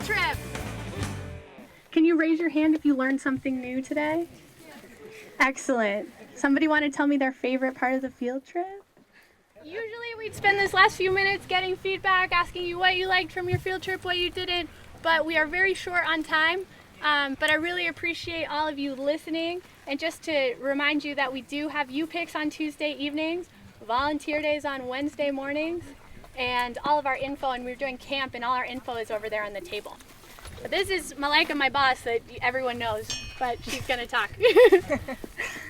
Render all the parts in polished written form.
trip. Can you raise your hand if you learned something new today? Excellent. Somebody want to tell me their favorite part of the field trip? Usually we'd spend this last few minutes getting feedback, asking you what you liked from your field trip, what you didn't, but we are very short on time. But I really appreciate all of you listening, and just to remind you that we do have U-Picks on Tuesday evenings, volunteer days on Wednesday mornings, and all of our info, and we're doing camp, and all our info is over there on the table. But this is Malika, my boss, that everyone knows, but she's gonna talk.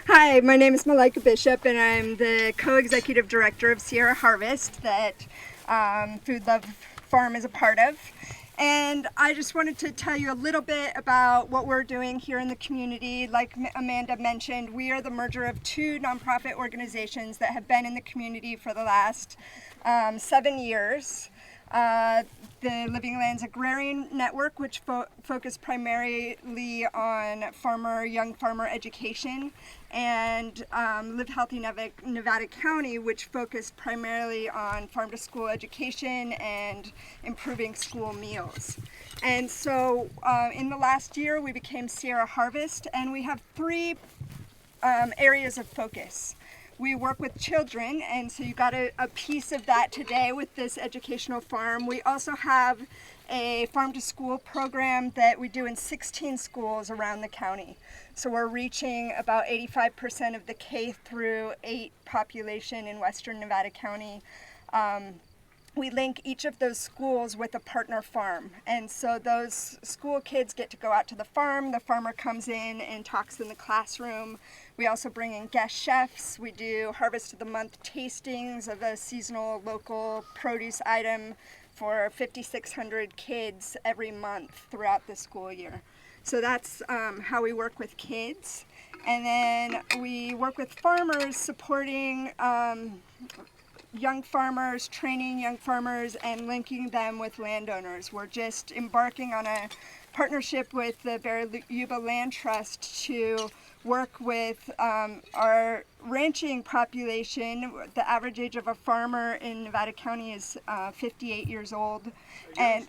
Hi, my name is Malika Bishop, and I'm the co-executive director of Sierra Harvest that Food Love Farm is a part of. And I just wanted to tell you a little bit about what we're doing here in the community. Like Amanda mentioned, we are the merger of two nonprofit organizations that have been in the community for the last 7 years. The Living Lands Agrarian Network, which focus primarily on young farmer education, and Live Healthy Nevada County, which focused primarily on farm-to-school education and improving school meals. And so in the last year, we became Sierra Harvest, and we have three areas of focus. We work with children, and so you got a piece of that today with this educational farm. We also have a farm-to-school program that we do in 16 schools around the county. So we're reaching about 85% of the K through 8 population in western Nevada County. We link each of those schools with a partner farm. And so those school kids get to go out to the farm. The farmer comes in and talks in the classroom. We also bring in guest chefs. We do Harvest of the Month tastings of a seasonal local produce item for 5,600 kids every month throughout the school year. So that's how we work with kids. And then we work with farmers, supporting young farmers, training young farmers, and linking them with landowners. We're just embarking on a partnership with the Yuba Land Trust to work with our ranching population. The average age of a farmer in Nevada County is 58 years old. And,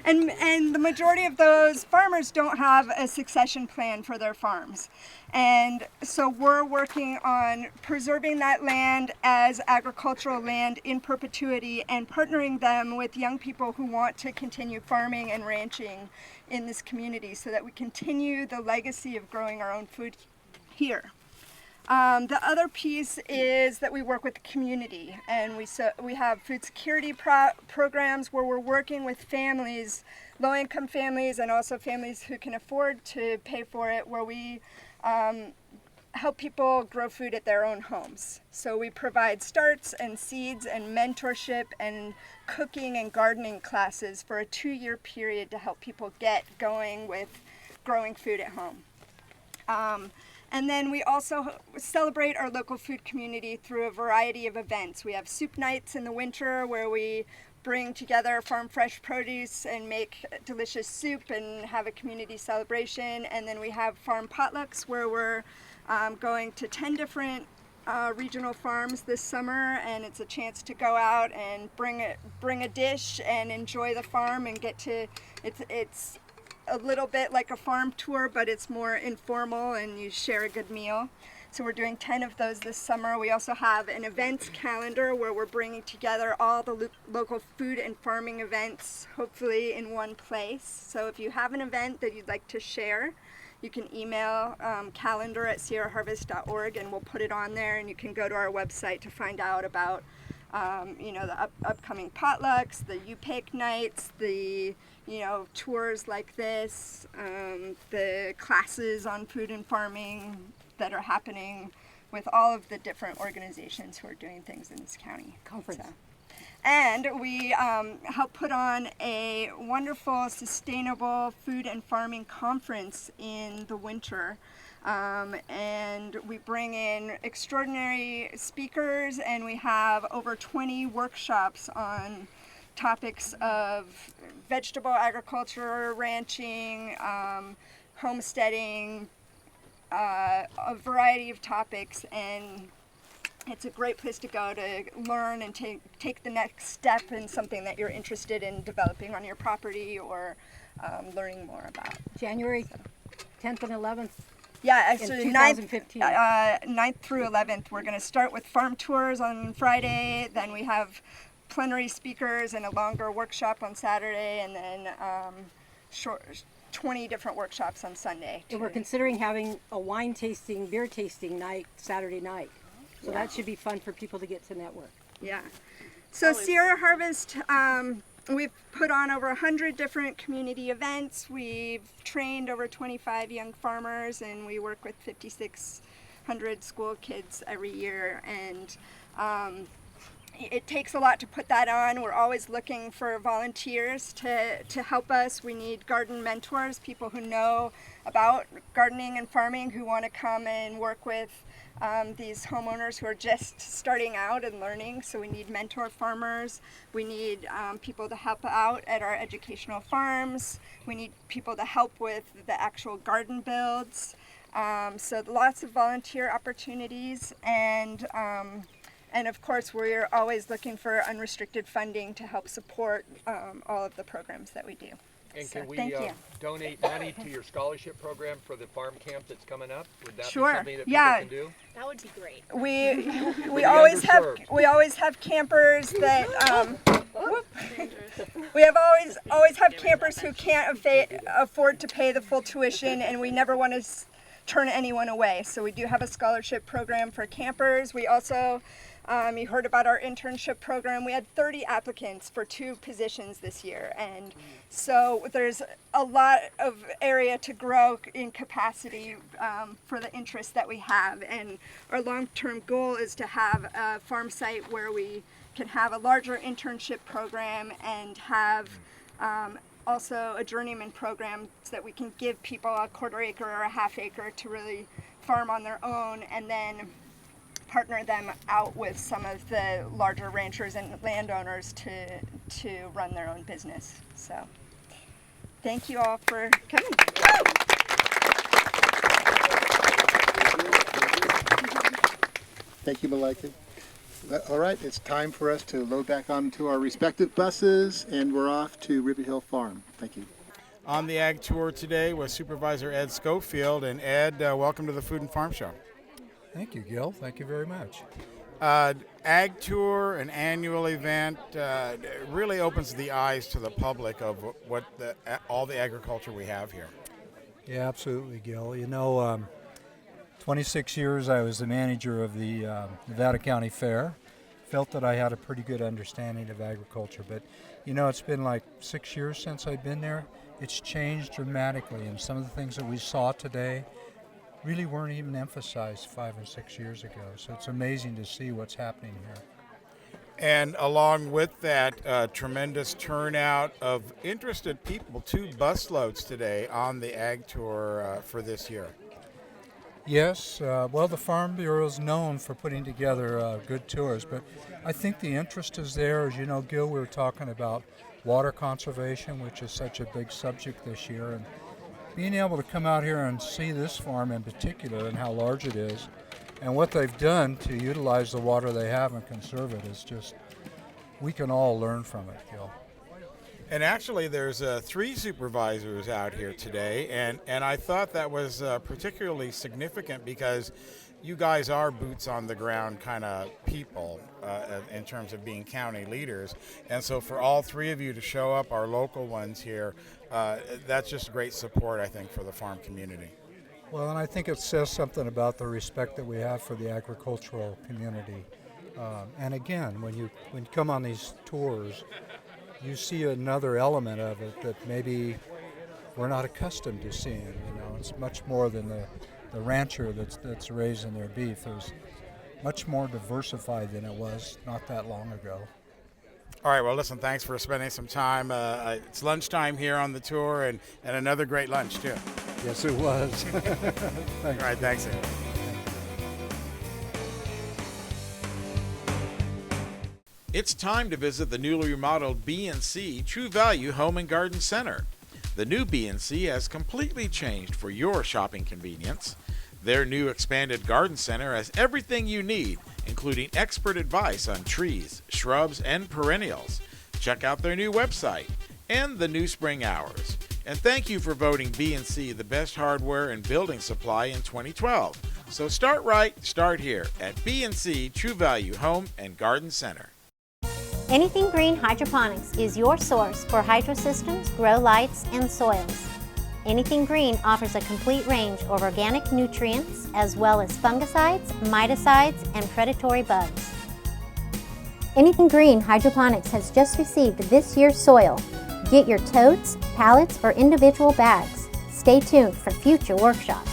and the majority of those farmers don't have a succession plan for their farms. And so we're working on preserving that land as agricultural land in perpetuity and partnering them with young people who want to continue farming and ranching in this community so that we continue the legacy of growing our own food here. The other piece is that we work with the community, and we have food security programs where we're working with families, low-income families, and also families who can afford to pay for it, where we help people grow food at their own homes. So we provide starts and seeds and mentorship and cooking and gardening classes for a 2-year period to help people get going with growing food at home. And then we also celebrate our local food community through a variety of events. We have soup nights in the winter where we bring together farm fresh produce and make delicious soup and have a community celebration. And then we have farm potlucks where we're going to 10 different regional farms this summer, and it's a chance to go out and bring a dish and enjoy the farm and get to, it's a little bit like a farm tour, but it's more informal and you share a good meal. So we're doing 10 of those this summer. We also have an events calendar where we're bringing together all the local food and farming events, hopefully in one place. So if you have an event that you'd like to share, you can email calendar@sierraharvest.org, and we'll put it on there, and you can go to our website to find out about the upcoming potlucks, the U-Pick nights, the tours like this, the classes on food and farming that are happening with all of the different organizations who are doing things in this county. Conference. And we help put on a wonderful, sustainable food and farming conference in the winter. And we bring in extraordinary speakers, and we have over 20 workshops on topics of vegetable agriculture, ranching, homesteading, a variety of topics, and it's a great place to go to learn and take the next step in something that you're interested in developing on your property or learning more about. January 10th and 11th. Yeah, actually, in 9th, 2015. 9th through 11th, we're going to start with farm tours on Friday. Then we have plenary speakers and a longer workshop on Saturday, and then 20 different workshops on Sunday. And we're considering having a wine tasting, beer tasting night Saturday night. So that should be fun for people to get to network. Yeah. So Sierra Harvest, we've put on over 100 different community events. We've trained over 25 young farmers, and we work with 5,600 school kids every year. And it takes a lot to put that on. We're always looking for volunteers to help us. We need garden mentors, people who know about gardening and farming, who want to come and work with these homeowners who are just starting out and learning. So we need mentor farmers. We need people to help out at our educational farms. We need people to help with the actual garden builds. So lots of volunteer opportunities, and of course we're always looking for unrestricted funding to help support all of the programs that we do. And So, can we thank you. donate money to your scholarship program for the farm camp that's coming up? Would that Sure. be something that Yeah. people can do? That would be great. We the always have underserved. campers that we always have campers who can't afford to pay the full tuition, and we never want to turn anyone away. So we do have a scholarship program for campers. We also you heard about our internship program. We had 30 applicants for 2 positions this year, and so there's a lot of area to grow in capacity for the interest that we have. And our long-term goal is to have a farm site where we can have a larger internship program and have also a journeyman program so that we can give people a 1/4 acre or a 1/2 acre to really farm on their own, and then partner them out with some of the larger ranchers and landowners to run their own business. So thank you all for coming. Thank you, Malika. All right, it's time for us to load back onto our respective buses, and we're off to River Hill Farm. Thank you. On the Ag Tour today with Supervisor Ed Schofield. And Ed, welcome to the Food and Farm Show. Thank you, Gil. Thank you very much. Ag Tour, an annual event, really opens the eyes to the public of what all the agriculture we have here. Yeah, absolutely, Gil. You know, 26 years I was the manager of the Nevada County Fair. Felt that I had a pretty good understanding of agriculture, but you know, it's been like 6 years since I've been there. It's changed dramatically, and some of the things that we saw today really weren't even emphasized 5 and 6 years ago. So it's amazing to see what's happening here. And along with that, tremendous turnout of interested people, 2 busloads today on the Ag Tour for this year. Yes, well, the Farm Bureau is known for putting together good tours, but I think the interest is there. As you know, Gil, we were talking about water conservation, which is such a big subject this year, and being able to come out here and see this farm in particular and how large it is and what they've done to utilize the water they have and conserve it is just, we can all learn from it, Gil. And actually, there's 3 supervisors out here today, and I thought that was particularly significant because you guys are boots on the ground kind of people in terms of being county leaders. And so for all 3 of you to show up, our local ones here, that's just great support, I think, for the farm community. Well, and I think it says something about the respect that we have for the agricultural community. And again, when you come on these tours, you see another element of it that maybe we're not accustomed to seeing. You know, it's much more than the rancher that's raising their beef. There's much more diversified than it was not that long ago. All right, well, listen, thanks for spending some time. It's lunchtime here on the tour, and another great lunch, too. Yes, it was. All right, thanks, Ed. It's time to visit the newly remodeled B&C True Value Home and Garden Center. The new B&C has completely changed for your shopping convenience. Their new expanded garden center has everything you need including expert advice on trees, shrubs, and perennials. Check out their new website and the new spring hours. And thank you for voting B&C the best hardware and building supply in 2012. So start right, start here at B&C True Value Home and Garden Center. Anything Green Hydroponics is your source for hydro systems, grow lights, and soils. Anything Green offers a complete range of organic nutrients as well as fungicides, miticides, and predatory bugs. Anything Green Hydroponics has just received this year's soil. Get your totes, pallets, or individual bags. Stay tuned for future workshops.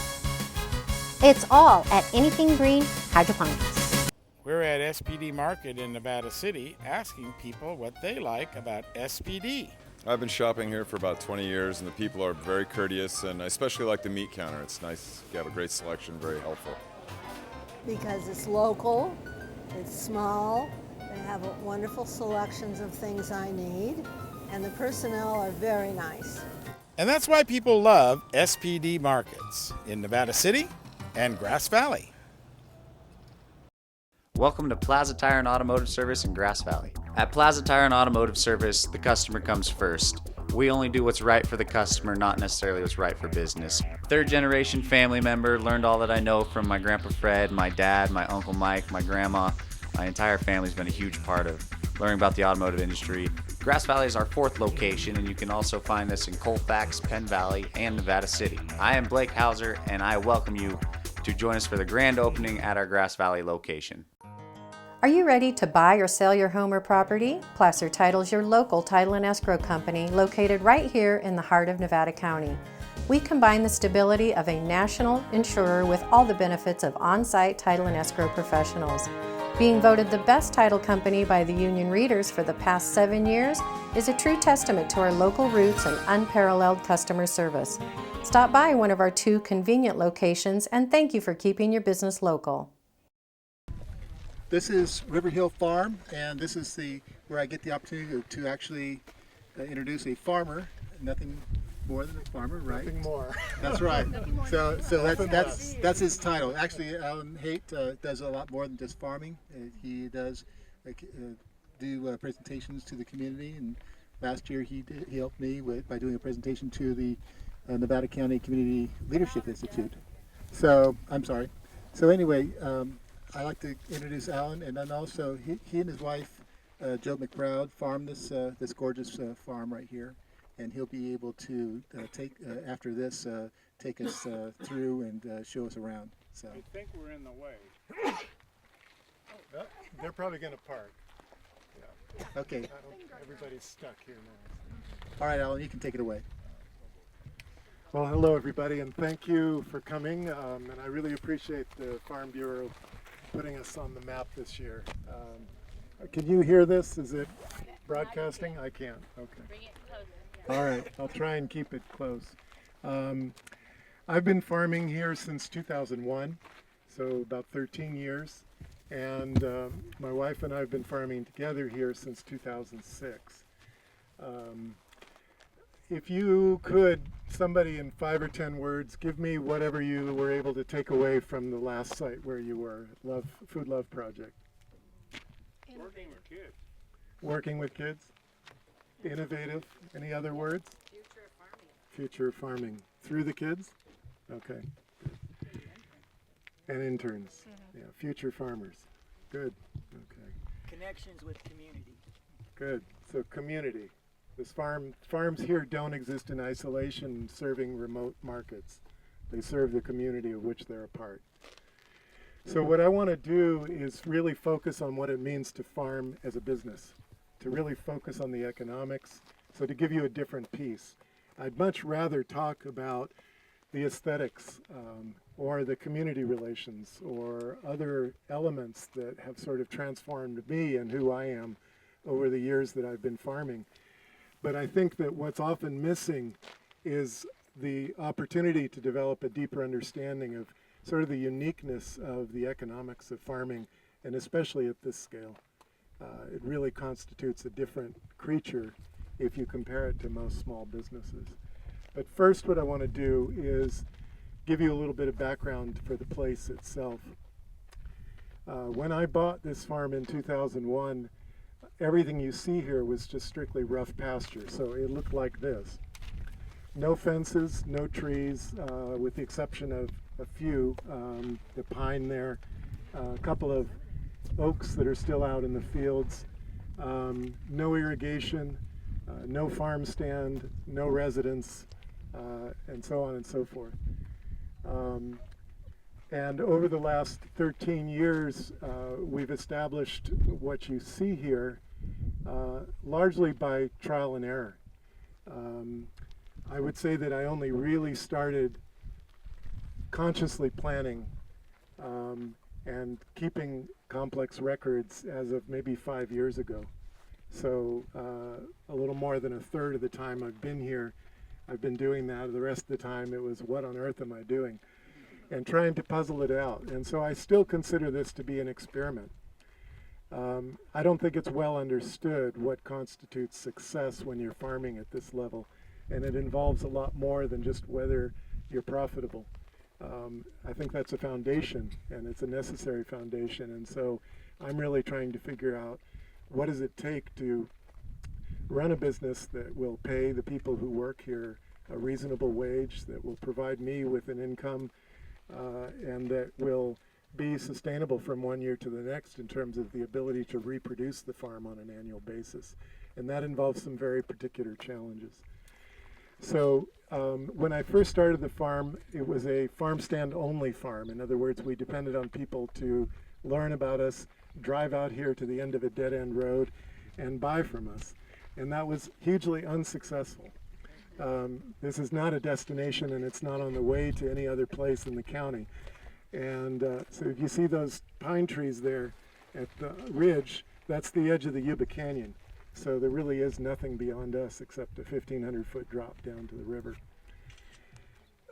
It's all at Anything Green Hydroponics. We're at SPD Market in Nevada City asking people what they like about SPD. I've been shopping here for about 20 years, and the people are very courteous, and I especially like the meat counter. It's nice. You have a great selection, very helpful. Because it's local, it's small, they have wonderful selections of things I need, and the personnel are very nice. And that's why people love SPD Markets in Nevada City and Grass Valley. Welcome to Plaza Tire and Automotive Service in Grass Valley. At Plaza Tire and Automotive Service, the customer comes first. We only do what's right for the customer, not necessarily what's right for business. Third generation family member, learned all that I know from my Grandpa Fred, my dad, my Uncle Mike, my grandma. My entire family's been a huge part of learning about the automotive industry. Grass Valley is our fourth location, and you can also find us in Colfax, Penn Valley, and Nevada City. I am Blake Hauser, and I welcome you to join us for the grand opening at our Grass Valley location. Are you ready to buy or sell your home or property? Placer Title is your local title and escrow company located right here in the heart of Nevada County. We combine the stability of a national insurer with all the benefits of on-site title and escrow professionals. Being voted the best title company by the union readers for the past 7 years is a true testament to our local roots and unparalleled customer service. Stop by one of our 2 convenient locations and thank you for keeping your business local. This is River Hill Farm, and this is where I get the opportunity to actually introduce a farmer. Nothing more than a farmer, right? Nothing more. That's right. So that's his title. Actually, Alan Haight does a lot more than just farming. He does do presentations to the community, and last year he helped me by doing a presentation to the Nevada County Community Leadership Institute. So I'm sorry. So anyway. I'd like to introduce Alan, and then also he and his wife, Joe McBride, farm this gorgeous farm right here, and he'll be able to after this take us through and show us around. So I think we're in the way. They're probably going to park. Yeah. Okay. Everybody's stuck here now. All right, Alan, you can take it away. Well, hello everybody, and thank you for coming. And I really appreciate the Farm Bureau putting us on the map this year. Can you hear this? Is it broadcasting? I can't. Okay. Bring it closer. All right. I'll try and keep it close. I've been farming here since 2001, so about 13 years. And my wife and I have been farming together here since 2006. If you could, somebody in 5 or 10 words, give me whatever you were able to take away from the last site where you were, Food Love Project. Working with kids. Working with kids. Innovative. Any other words? Future of farming. Future of farming. Through the kids? Okay. And interns. Yeah, future farmers. Good. Okay. Connections with community. Good. So community. This farms here don't exist in isolation serving remote markets. They serve the community of which they're a part. So what I want to do is really focus on what it means to farm as a business, to really focus on the economics. So to give you a different piece, I'd much rather talk about the aesthetics or the community relations or other elements that have sort of transformed me and who I am over the years that I've been farming. But I think that what's often missing is the opportunity to develop a deeper understanding of sort of the uniqueness of the economics of farming, and especially at this scale. It really constitutes a different creature if you compare it to most small businesses. But first, what I want to do is give you a little bit of background for the place itself. When I bought this farm in 2001, everything you see here was just strictly rough pasture, so it looked like this. No fences, no trees, with the exception of a few, the pine there, a couple of oaks that are still out in the fields, no irrigation, no farm stand, no residents, and so on and so forth. And over the last 13 years, we've established what you see here largely by trial and error. I would say that I only really started consciously planning and keeping complex records as of maybe 5 years ago. So a little more than a third of the time I've been here, I've been doing that. The rest of the time it was, what on earth am I doing? And trying to puzzle it out. And so I still consider this to be an experiment. I don't think it's well understood what constitutes success when you're farming at this level. And it involves a lot more than just whether you're profitable. I think that's a foundation, and it's a necessary foundation. And so I'm really trying to figure out, what does it take to run a business that will pay the people who work here a reasonable wage, that will provide me with an income, and that will be sustainable from one year to the next in terms of the ability to reproduce the farm on an annual basis. And that involves some very particular challenges. So when I first started the farm, it was a farm stand only farm. In other words, we depended on people to learn about us, drive out here to the end of a dead end road, and buy from us. And that was hugely unsuccessful. This is not a destination, and it's not on the way to any other place in the county. And so if you see those pine trees there at the ridge, that's the edge of the Yuba Canyon. So there really is nothing beyond us except a 1,500-foot drop down to the river.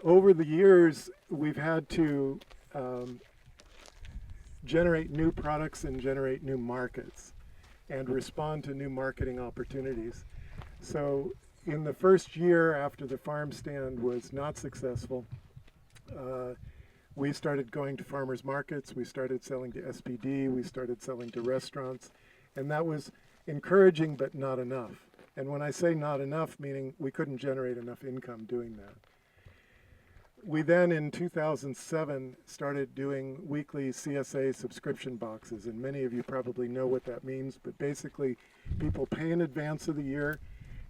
Over the years, we've had to generate new products and generate new markets and respond to new marketing opportunities. So in the first year after the farm stand was not successful, we started going to farmers markets, we started selling to SPD, we started selling to restaurants, and that was encouraging but not enough. And when I say not enough, meaning we couldn't generate enough income doing that. We then in 2007 started doing weekly CSA subscription boxes, and many of you probably know what that means, but basically people pay in advance of the year,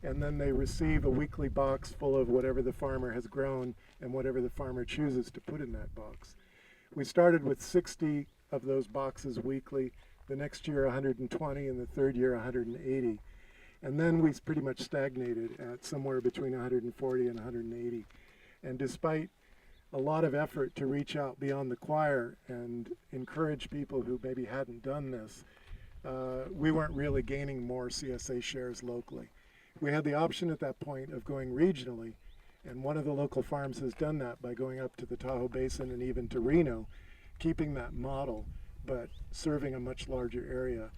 and then they receive a weekly box full of whatever the farmer has grown and whatever the farmer chooses to put in that box. We started with 60 of those boxes weekly, the next year 120, and the third year 180. And then we pretty much stagnated at somewhere between 140 and 180. And despite a lot of effort to reach out beyond the choir and encourage people who maybe hadn't done this, we weren't really gaining more CSA shares locally. We had the option at that point of going regionally, and one of the local farms has done that by going up to the Tahoe Basin and even to Reno, keeping that model, but serving a much larger area.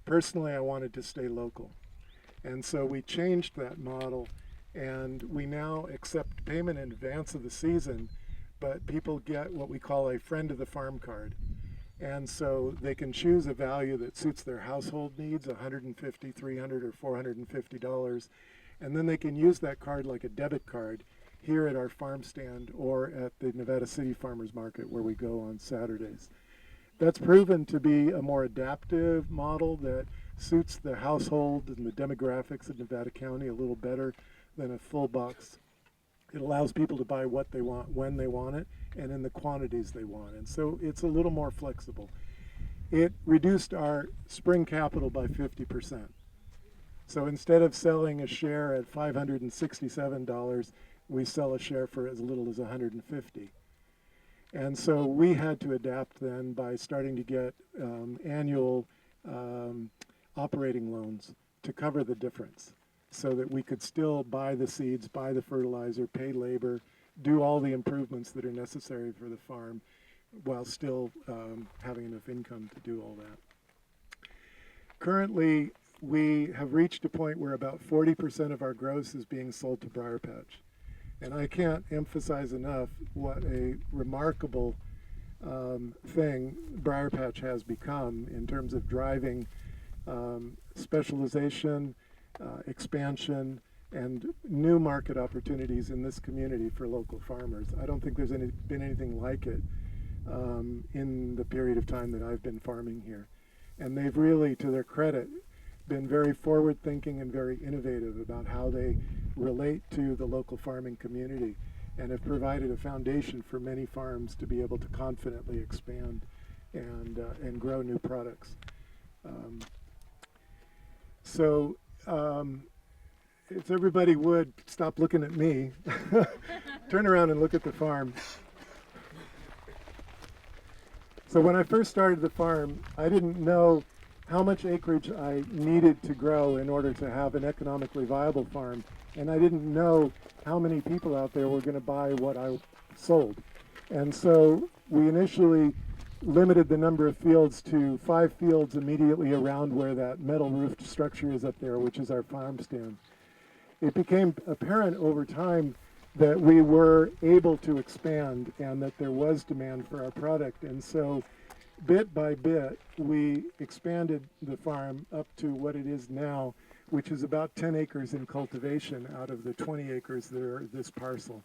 Personally, I wanted to stay local. And so we changed that model, and we now accept payment in advance of the season, but people get what we call a friend of the farm card. And so they can choose a value that suits their household needs, $150, $300, or $450, and then they can use that card like a debit card here at our farm stand or at the Nevada City Farmers Market where we go on Saturdays. That's proven to be a more adaptive model that suits the household and the demographics of Nevada County a little better than a full box. It allows people to buy what they want, when they want it, and in the quantities they want. And so it's a little more flexible. It reduced our spring capital by 50%. So instead of selling a share at $567, we sell a share for as little as $150. And so we had to adapt then by starting to get annual operating loans to cover the difference, so that we could still buy the seeds, buy the fertilizer, pay labor, do all the improvements that are necessary for the farm while still having enough income to do all that. Currently, we have reached a point where about 40% of our gross is being sold to Briar Patch. And I can't emphasize enough what a remarkable thing Briar Patch has become in terms of driving specialization, expansion, and new market opportunities in this community for local farmers. I don't think there's been anything like it in the period of time that I've been farming here. And they've really, to their credit, been very forward-thinking and very innovative about how they relate to the local farming community, and have provided a foundation for many farms to be able to confidently expand and grow new products. If everybody would stop looking at me, turn around and look at the farm. So when I first started the farm, I didn't know how much acreage I needed to grow in order to have an economically viable farm, and I didn't know how many people out there were going to buy what I sold. And so we initially limited the number of fields to 5 fields immediately around where that metal roofed structure is up there, which is our farm stand. It became apparent over time that we were able to expand and that there was demand for our product. And so bit by bit, we expanded the farm up to what it is now, which is about 10 acres in cultivation out of the 20 acres that are this parcel.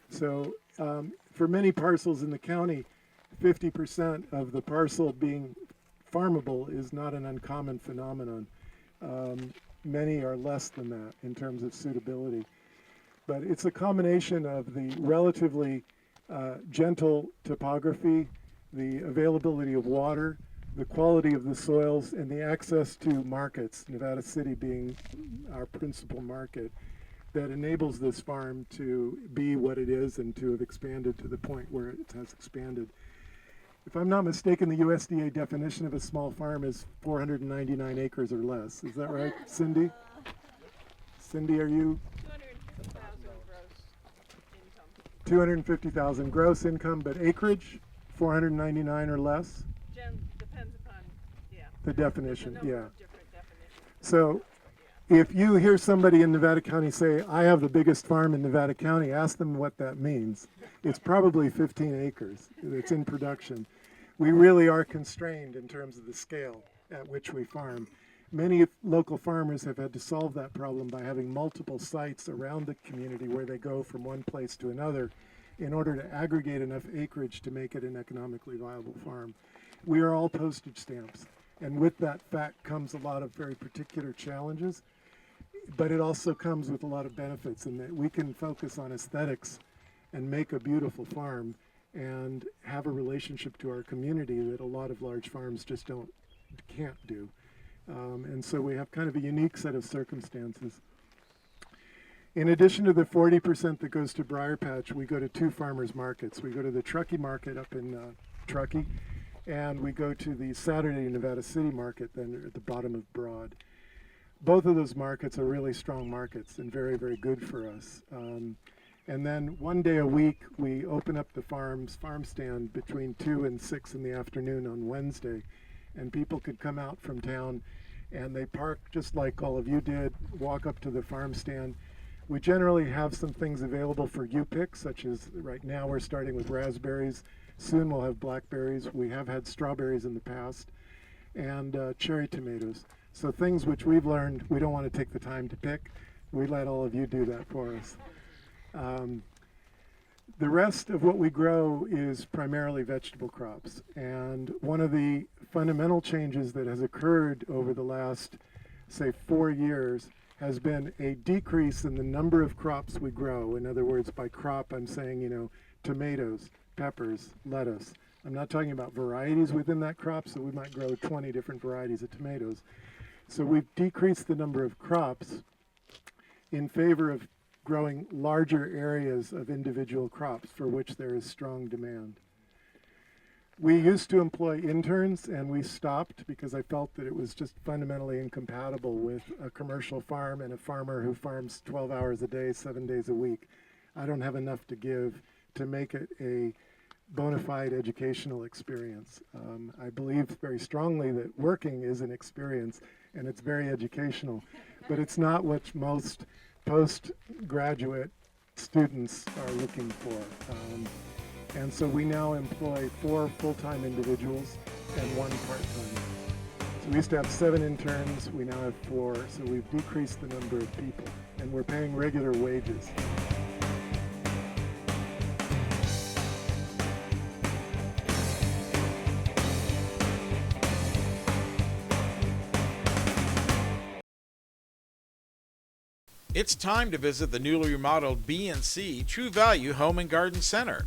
So for many parcels in the county, 50% of the parcel being farmable is not an uncommon phenomenon. Many are less than that in terms of suitability. But it's a combination of the relatively gentle topography, the availability of water, the quality of the soils, and the access to markets, Nevada City being our principal market, that enables this farm to be what it is and to have expanded to the point where it has expanded. If I'm not mistaken, the USDA definition of a small farm is 499 acres or less. Is that right, Cindy? Cindy, are you? 250,000 gross income, but acreage, 499 or less? Depends upon, The definition, yeah. So if you hear somebody in Nevada County say, I have the biggest farm in Nevada County, ask them what that means. It's probably 15 acres. It's in production. We really are constrained in terms of the scale at which we farm. Many local farmers have had to solve that problem by having multiple sites around the community where they go from one place to another in order to aggregate enough acreage to make it an economically viable farm. We are all postage stamps, and with that fact comes a lot of very particular challenges, but it also comes with a lot of benefits in that we can focus on aesthetics and make a beautiful farm and have a relationship to our community that a lot of large farms just can't do. And so we have kind of a unique set of circumstances. In addition to the 40% that goes to Briar Patch, we go to 2 farmers markets. We go to the Truckee market up in Truckee, and we go to the Saturday Nevada City market then at the bottom of Broad. Both of those markets are really strong markets and very, very good for us. And then one day a week, we open up the farm stand between 2 and 6 in the afternoon on Wednesday, and people could come out from town and they park just like all of you did, walk up to the farm stand. We generally have some things available for you pick, such as right now we're starting with raspberries. Soon we'll have blackberries. We have had strawberries in the past, and cherry tomatoes. So things which we've learned we don't want to take the time to pick. We let all of you do that for us. The rest of what we grow is primarily vegetable crops, and one of the fundamental changes that has occurred over the last, say, 4 years has been a decrease in the number of crops we grow. In other words, by crop, I'm saying, tomatoes, peppers, lettuce. I'm not talking about varieties within that crop, so we might grow 20 different varieties of tomatoes. So we've decreased the number of crops in favor of growing larger areas of individual crops for which there is strong demand. We used to employ interns, and we stopped because I felt that it was just fundamentally incompatible with a commercial farm and a farmer who farms 12 hours a day, 7 days a week. I don't have enough to give to make it a bona fide educational experience. I believe very strongly that working is an experience and it's very educational, but it's not what most postgraduate students are looking for. And so we now employ 4 full-time individuals and 1 part-time. So we used to have 7 interns, we now have 4, so we've decreased the number of people, and we're paying regular wages. It's time to visit the newly remodeled B&C True Value Home and Garden Center.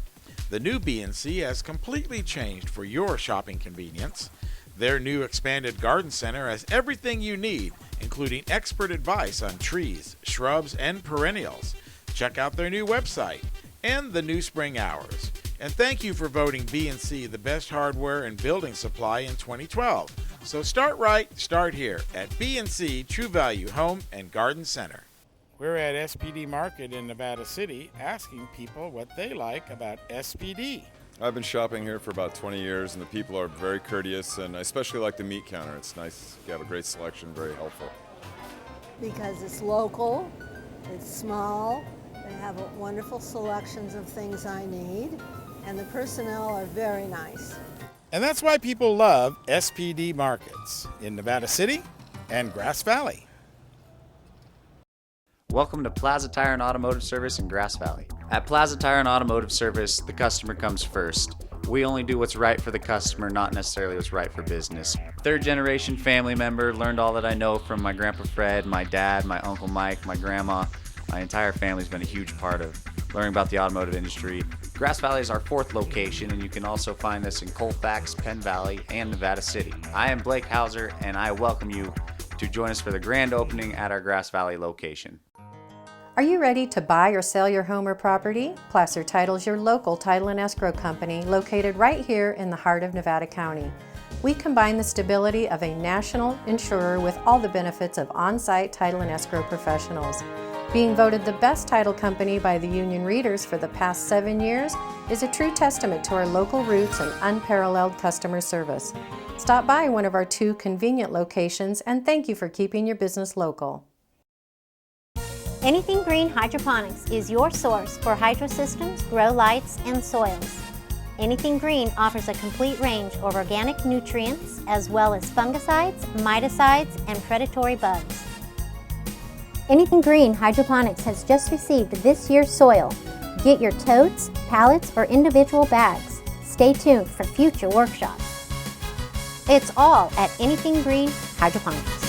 The new B&C has completely changed for your shopping convenience. Their new expanded garden center has everything you need, including expert advice on trees, shrubs, and perennials. Check out their new website and the new spring hours. And thank you for voting B&C the best hardware and building supply in 2012. So start right, start here at B&C True Value Home and Garden Center. We're at SPD Market in Nevada City asking people what they like about SPD. I've been shopping here for about 20 years, and the people are very courteous, and I especially like the meat counter. It's nice. You have a great selection, very helpful. Because it's local, it's small, they have wonderful selections of things I need, and the personnel are very nice. And that's why people love SPD Markets in Nevada City and Grass Valley. Welcome to Plaza Tire and Automotive Service in Grass Valley. At Plaza Tire and Automotive Service, the customer comes first. We only do what's right for the customer, not necessarily what's right for business. 3rd generation family member, learned all that I know from my Grandpa Fred, my dad, my Uncle Mike, my grandma. My entire family's been a huge part of learning about the automotive industry. Grass Valley is our 4th location, and you can also find us in Colfax, Penn Valley, and Nevada City. I am Blake Hauser, and I welcome you to join us for the grand opening at our Grass Valley location. Are you ready to buy or sell your home or property? Placer Title is your local title and escrow company located right here in the heart of Nevada County. We combine the stability of a national insurer with all the benefits of on-site title and escrow professionals. Being voted the best title company by the union readers for the past 7 years is a true testament to our local roots and unparalleled customer service. Stop by one of our 2 convenient locations, and thank you for keeping your business local. Anything Green Hydroponics is your source for hydro systems, grow lights, and soils. Anything Green offers a complete range of organic nutrients as well as fungicides, miticides, and predatory bugs. Anything Green Hydroponics has just received this year's soil. Get your totes, pallets, or individual bags. Stay tuned for future workshops. It's all at Anything Green Hydroponics.